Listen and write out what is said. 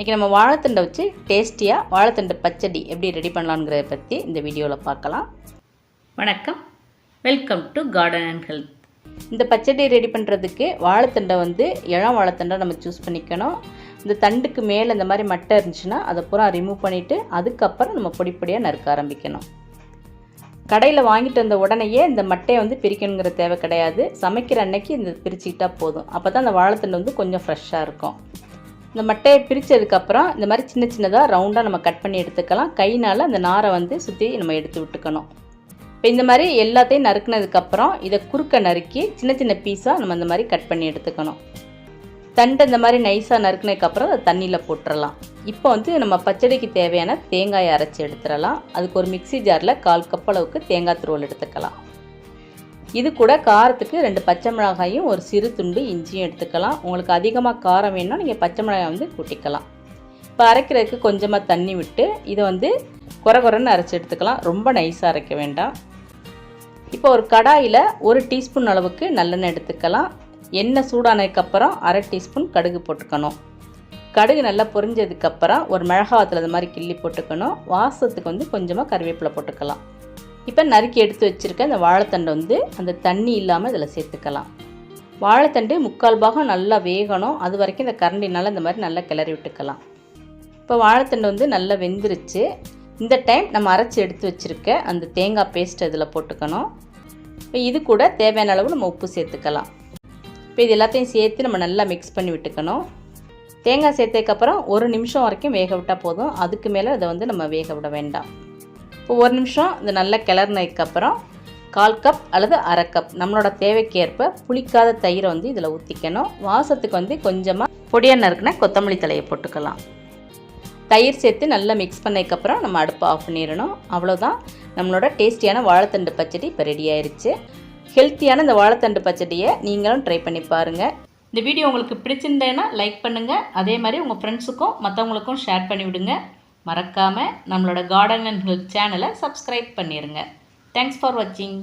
இன்றைக்கி நம்ம வாழைத்தண்டை வச்சு டேஸ்டியாக வாழைத்தண்டு பச்சடி எப்படி ரெடி பண்ணலாங்கிறத பற்றி இந்த வீடியோவில் பார்க்கலாம். வணக்கம், welcome to garden and health. இந்த பச்சடி ரெடி பண்ணுறதுக்கு வாழைத்தண்டை இளம் வாழைத்தண்டை நம்ம சூஸ் பண்ணிக்கணும். இந்த தண்டுக்கு மேலே இந்த மாதிரி மட்டை இருந்துச்சுன்னா அதை பூரா ரிமூவ் பண்ணிவிட்டு அதுக்கப்புறம் நம்ம பொடி பொடியாக நறுக்க ஆரம்பிக்கணும். கடையில் வாங்கிட்டு வந்த உடனேயே இந்த மட்டையை பிரிக்கணுங்கிற தேவை கிடையாது. சமைக்கிற அன்னைக்கு இந்த பிரிச்சுக்கிட்டால் போதும். அப்போ தான் அந்த வாழைத்தண்டு கொஞ்சம் ஃப்ரெஷ்ஷாக இருக்கும். இந்த மட்டையை பிரித்ததுக்கப்புறம் இந்த மாதிரி சின்ன சின்னதாக ரவுண்டாக நம்ம கட் பண்ணி எடுத்துக்கலாம். கையினால் அந்த நாரை சுற்றி நம்ம எடுத்து விட்டுக்கணும். இப்போ இந்த மாதிரி எல்லாத்தையும் நறுக்கினதுக்கப்புறம் இதை குறுக்க நறுக்கி சின்ன சின்ன பீஸாக நம்ம இந்த மாதிரி கட் பண்ணி எடுத்துக்கணும். தண்டை இந்த மாதிரி நைஸாக நறுக்கினதுக்கப்புறம் அதை தண்ணியில் போட்டுடலாம். இப்போ நம்ம பச்சடிக்கு தேவையான தேங்காயை அரைச்சி எடுத்துடலாம். அதுக்கு ஒரு மிக்சி ஜாரில் 1/4 கப் அளவுக்கு தேங்காய் துருவல் எடுத்துக்கலாம். இது கூட காரத்துக்கு 2 பச்சை மிளகாயும் ஒரு சிறு துண்டு இஞ்சியும் எடுத்துக்கலாம். உங்களுக்கு அதிகமாக காரம் வேணும்னா நீங்கள் பச்சை மிளகாய் கூட்டிக்கலாம். இப்போ அரைக்கிறதுக்கு கொஞ்சமாக தண்ணி விட்டு இதை குறன்னு அரைச்சி எடுத்துக்கலாம். ரொம்ப நைஸாக அரைக்க வேண்டாம். இப்போ ஒரு கடாயில் 1 டீஸ்பூன் அளவுக்கு நல்லெண்ணெய் எடுத்துக்கலாம். எண்ணெய் சூடானதுக்கப்புறம் 1/2 டீஸ்பூன் கடுகு போட்டுக்கணும். கடுகு நல்லா பொரிஞ்சதுக்கப்புறம் ஒரு மிளகாவத்தில் இது மாதிரி கிள்ளி போட்டுக்கணும். வாசத்துக்கு கொஞ்சமாக கருவேப்பிலை போட்டுக்கலாம். இப்போ நறுக்கி எடுத்து வச்சுருக்க இந்த வாழைத்தண்டை அந்த தண்ணி இல்லாமல் இதில் சேர்த்துக்கலாம். வாழைத்தண்டு 3/4 பாகம் நல்லா வேகணும். அது வரைக்கும் இந்த கரண்டினால் இந்த மாதிரி நல்லா கிளறி விட்டுக்கலாம். இப்போ வாழைத்தண்டு நல்லா வெந்துருச்சு. இந்த டைம் நம்ம அரைச்சி எடுத்து வச்சுருக்க அந்த தேங்காய் பேஸ்ட் இதில் போட்டுக்கணும். இப்போ இது கூட தேவையான அளவு நம்ம உப்பு சேர்த்துக்கலாம். இப்போ இது எல்லாத்தையும் சேர்த்து நம்ம நல்லா மிக்ஸ் பண்ணி விட்டுக்கணும். தேங்காய் சேர்த்ததுக்கப்புறம் 1 நிமிஷம் வரைக்கும் வேக விட்டால் போதும். அதுக்கு மேலே அதை நம்ம வேக விட வேண்டாம். இப்போ 1 நிமிஷம் இந்த நல்லா கிளறினதுக்கப்புறம் 1/4 கப் அல்லது 1/2 கப் நம்மளோட தேவைக்கேற்ப புளிக்காத தயிரை இதில் ஊற்றிக்கணும். வாசத்துக்கு கொஞ்சமாக பொடியாக நறுக்குனா கொத்தமல்லி தலையை போட்டுக்கலாம். தயிர் சேர்த்து நல்லா மிக்ஸ் பண்ணதுக்கப்புறம் நம்ம அடுப்பை ஆஃப் பண்ணிடணும். அவ்வளோதான், நம்மளோட டேஸ்டியான வாழைத்தண்டு பச்சடி இப்போ ரெடி ஆயிடுச்சு. ஹெல்த்தியான இந்த வாழைத்தண்டு பச்சடியை நீங்களும் ட்ரை பண்ணி பாருங்கள். இந்த வீடியோ உங்களுக்கு பிடிச்சிருந்தேன்னா லைக் பண்ணுங்கள். அதே மாதிரி உங்கள் ஃப்ரெண்ட்ஸுக்கும் மற்றவங்களுக்கும் ஷேர் பண்ணி விடுங்க. மறக்காமல் நம்மளோட கார்டன் அண்ட் ஹெல்த் சேனலை சப்ஸ்கிரைப் பண்ணிடுங்க. தேங்க்ஸ் ஃபார் வாட்சிங்.